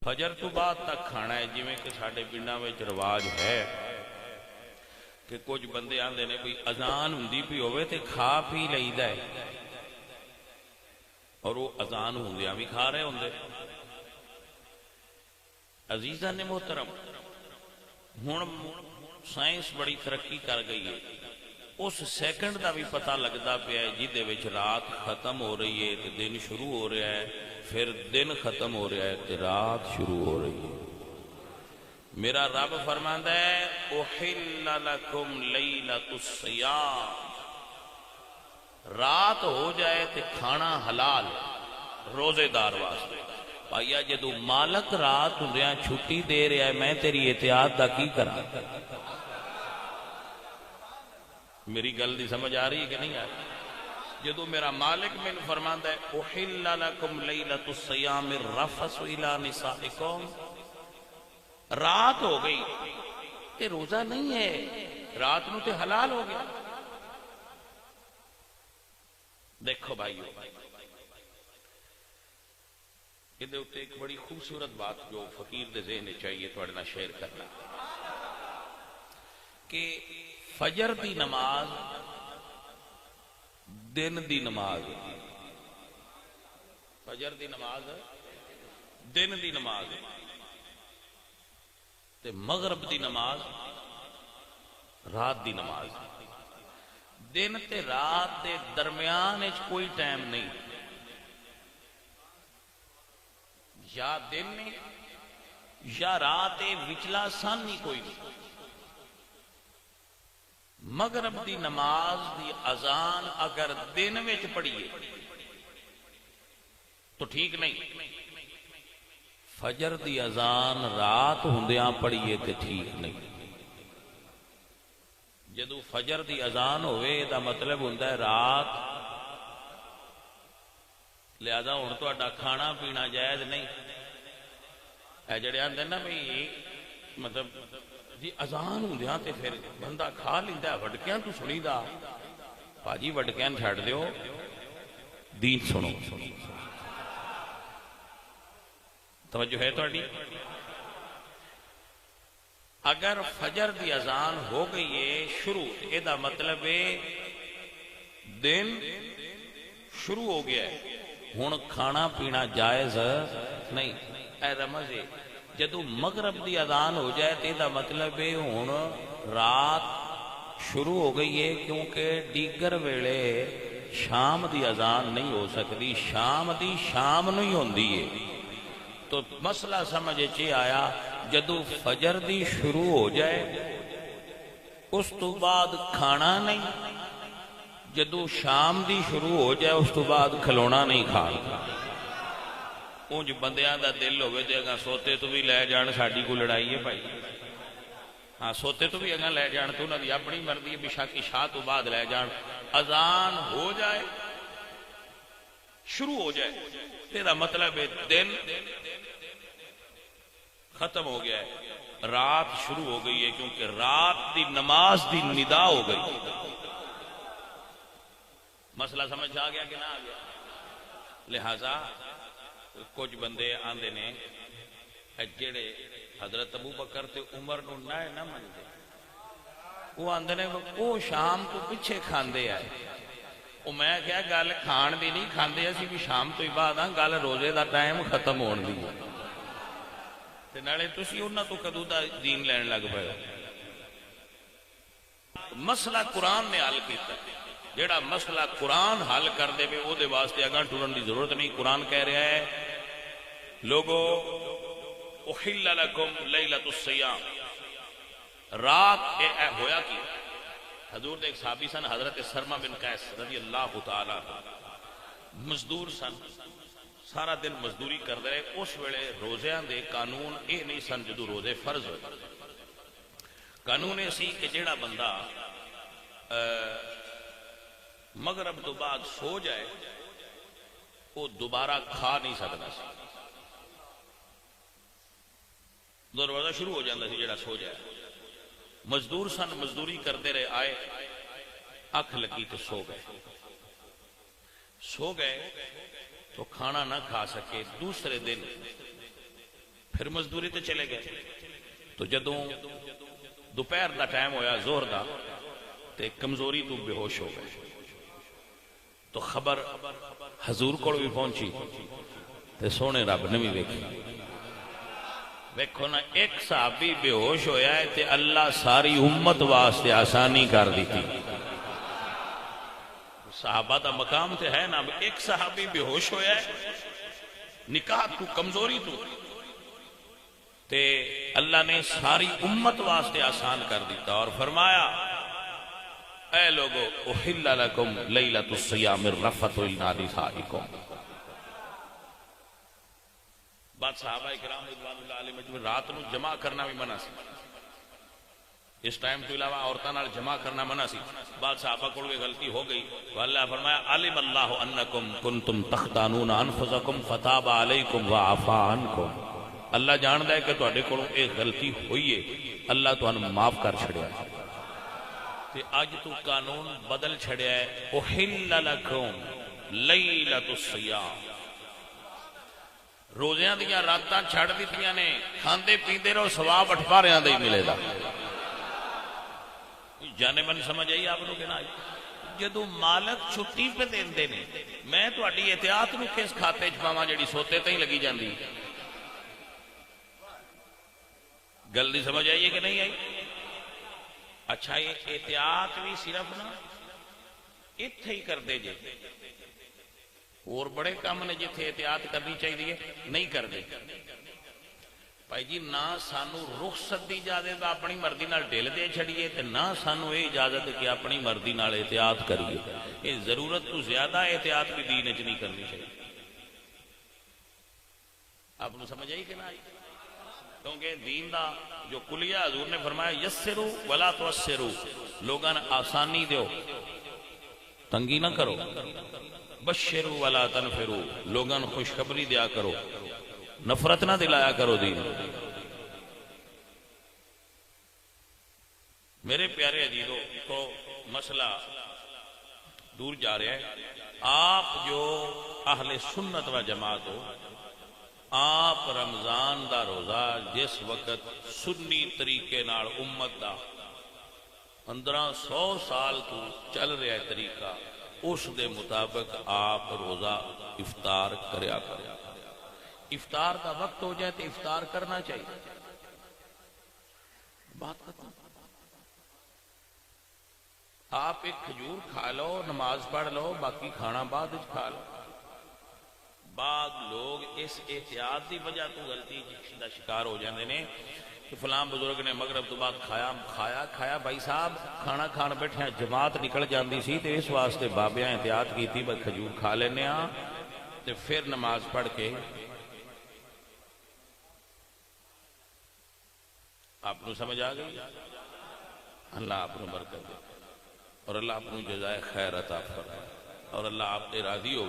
فجر تو بعد تک کھانا ہے جویں کہ ساڈے پنڈاں وچ رواج ہے کہ کچھ بندے آندے نے کوئی اذان ہوندی پئی ہوے تے کھا پی لئیدا ہے اور وہ اذان ہوندیاں بھی کھا رہے ہوندے۔ عزیزاں نے محترم ہن سائنس بڑی ترقی کر گئی ہے، اس سیکنڈ دا بھی پتہ لگدا پیا ہے جہدے وچ رات ختم ہو رہی ہے تے دن شروع ہو رہا ہے، پھر دن ختم ہو رہا ہے تے رات شروع ہو رہی ہے۔ میرا رب فرماندا ہے احل لکم لیلۃ الصیام، رات ہو جائے تے کھانا حلال روزے دار واسطے۔ بھائیا جدو مالک رات ہوندیاں چھٹی دے رہا ہے میں تیری احتیاط دا کی کراں؟ میری گل دی سمجھ آ رہی ہے کہ نہیں آ رہی؟ جدو میرا مالک میں فرماندا ہے احل لکم لیلۃ الصیام الرفث الی نسائکم، رات ہو گئی تے روزہ نہیں ہے، رات نو تے حلال ہو گیا۔ دیکھو بھائیو یہ ایک بڑی خوبصورت بات جو فقیر دے ذہن چاہیے تھوڑے نال شیئر کرنا کہ فجر دی نماز دن دی نماز، فجر دی نماز دن دی نماز تے مغرب دی نماز رات دی نماز۔ دن تے رات دے درمیان کوئی ٹائم نہیں، یا دن نہیں یا رات وچلا سن ہی کوئی نہیں۔ مغرب دی نماز دی اذان اگر دن وچ پڑھیے تو ٹھیک نہیں، فجر دی اذان رات ہوندیاں پڑھیے تے ٹھیک نہیں۔ جدو فجر دی اذان ہوئے دا مطلب ہوندا ہے رات، لہذا ہن تہاڈا کھانا پینا جائز نہیں۔ اے جڑے آندے نا بھئی مطلب جی اذان ہوندیاں تے پھر بندہ کھا لیندا ہے، وڈکیاں تو سنی دا، بھاجی وڈکیاں چھڈ دیو، دین سنو۔ توجہ ہے تہاڈی؟ اگر فجر دی اذان ہو گئی ہے شروع، اے دا مطلب ہے دن شروع ہو گیا ہے، ہن کھانا پینا جائز نہیں۔ اے رمز ہے جدو مغرب دی اذان ہو جائے تے دا مطلب ہے ہن رات شروع ہو گئی ہے، کیونکہ دیگر ویلے شام دی اذان نہیں ہو سکتی، شام دی شام نہیں ہوندی ہے۔ تو مسئلہ سمجھ چ آیا جدو فجر دی شروع ہو جائے اس تو بعد کھانا نہیں، جدو شام دی شروع ہو جائے اس تو بعد کھلونا نہیں کھانا۔ اونج بندیاں دا دل ہوئے تے اگاں سوتے تو بھی لے جان، ساڈی کو لڑائی ہے بھائی، ہاں سوتے تو بھی اگاں لے جان، تو انہاں دی اپنی مرضی ہے، بشک عشاء تو بعد لے جان۔ اذان ہو جائے شروع ہو جائے تیرا مطلب ہے دن ختم ہو گیا ہے، رات شروع ہو گئی ہے، کیونکہ رات دی نماز دی ندا ہو گئی۔ مسئلہ سمجھ آ گیا کہ نہ آ گیا؟ لہذا کچھ بندے آندے نے جڑے حضرت ابو بکر تے عمر نو نہ منتے، وہ آندے نے وہ شام تو پیچھے کھاندے آئے۔ وہ میں کہا گل کھان دی نہیں، کھاندے اسی بھی شام تو ہی بعد ہاں، گل روزے دا ٹائم ختم ہون دی تے نالے تسی انہاں تو کدوں دا دین لین لگ پئے۔ مسئلہ قرآن نے حل کیتا، جیڑا مسئلہ قرآن حل کر دے او دے واسطے اگاں ٹرن دی ضرورت نہیں۔ قرآن کہہ رہا ہے لوگو احل لکم لیلۃ الصیام، رات اے ہویا کی حضور دے ایک صحابی سن حضرت سرما بن قیس رضی اللہ تعالی مزدور سن، سارا دن مزدوری کر دے، اس ویلے روزیاں دے قانون اے نہیں سن جدو روزے فرض ہوئے۔ قانون اے سی کہ جیڑا بندہ مغرب تو بعد سو جائے وہ دوبارہ کھا نہیں سکتا سی، دروازہ شروع ہو جاتا سی جیڑا سو جائے۔ مزدور سن، مزدوری کرتے رہے، آئے اکھ لگی تو سو گئے تو کھانا نہ کھا سکے۔ دوسرے دن پھر مزدوری تے چلے گئے. تو جدوں دوپہر دا ٹائم ہویا زہر دا تے کمزوری تو بے ہوش ہو گئے. تو خبر حضور کو بھی پہنچی تے سونے رب نے بھی ویکھی. ویکھو نا ایک صحابی بے ہوش ہویا ہے تے اللہ ساری امت واسطے آسانی کر دیتی. صحابہ دا مقام تے ہے نا. ایک صحابی بے ہوش ہویا ہے نکاح تو کمزوری تو تے اللہ نے ساری امت واسطے آسان کر دیتا اور فرمایا اے لوگو احل لکم لیلۃ الصیام الرفث الی نسائکم. بات صحابہ کرام رضوان اللہ علیہ رات نو جمع کرنا بھی منع سی. اس ٹائم تو علاوہ عورتاں نال جمع کرنا منع سی. بعد صحابہ کو غلطی ہو گئی تو اللہ فرمایا علم اللہ انکم کنتم تختانون انفسکم فتاب علیکم وعفا عنکم. اللہ جاندا ہے کہ تواڈے کولوں ایک غلطی ہوئی ہے, اللہ تانوں معاف کر چھڑیا ہے. تے اج تو قانون بدل چھڑیا ہے احل لکم لیلۃ الصیام. روزیاں دیاں راتاں چھڑ دتیاں نے, کھاندے پیندے رہو ثواب اٹھپاریاں دا ہی ملے گا. جانے من سمجھ آئی آپ لوگ کہ نہ آئی؟ جدو مالک چھٹی پہ دیندے نے میں تو اڈی احتیاط نو کس کھاتے چھپاواں جڑی سوتے تے ہی لگی جاندی. گل دی سمجھ آئی ہے کہ نہیں آئی؟ اچھا یہ احتیاط بھی صرف نا اتھے ہی کر دے جے, اور بڑے کام نے جتھے احتیاط کرنی چاہیے نہیں کر دے. بھائی جی نہ سانو رخصت دی اجازت اپنی مرضی نال ڈھل دے چھڑیے تے نہ سانو یہ اجازت کہ اپنی مرضی نال احتیاط کریے. یہ ضرورت تو زیادہ احتیاط بھی دین وچ نہیں کرنی چاہیے. آپ کو سمجھ آئی کہ نہ آئی؟ کیونکہ دین دا جو کلیہ حضور نے فرمایا یسرو ولا توسرو, لوگاں آسانی دیو تنگی نہ کرو. بشرو ولا تنفرو, لوگاں خوشخبری دیا کرو نفرت نہ دلایا کرو دین. میرے پیارے عزیزو تو مسئلہ دور جا رہا ہے. آپ جو اہل سنت و جماعت ہو, آپ رمضان دا روزہ جس وقت سنی طریقے نال امت دا 1500 سال تو چل رہا ہے طریقہ, اس دے مطابق آپ روزہ افطار کریا کریا. افطار کا وقت ہو جائے تو افطار کرنا چاہیے. بات ختم. آپ ایک کھجور کھا لو, نماز پڑھ لو, باقی کھانا بعد کھا لو. بعض لوگ اس احتیاط کی وجہ تو غلطی کا شکار ہو جاندے نے کہ فلاں بزرگ نے مغرب تو بعد کھایا. بھائی صاحب کھانا کھان بیٹھے جماعت نکل جاندی سی تے اس واسطے بابیاں احتیاط کیتی بس کھجور کھا لینے ہاں تے پھر نماز پڑھ کے. آپ کو سمجھ آ گئی؟ اللہ آپ کو برکت دے اور اللہ آپ کو جزائے خیر عطا فرمائے اور اللہ آپ سے راضی ہو.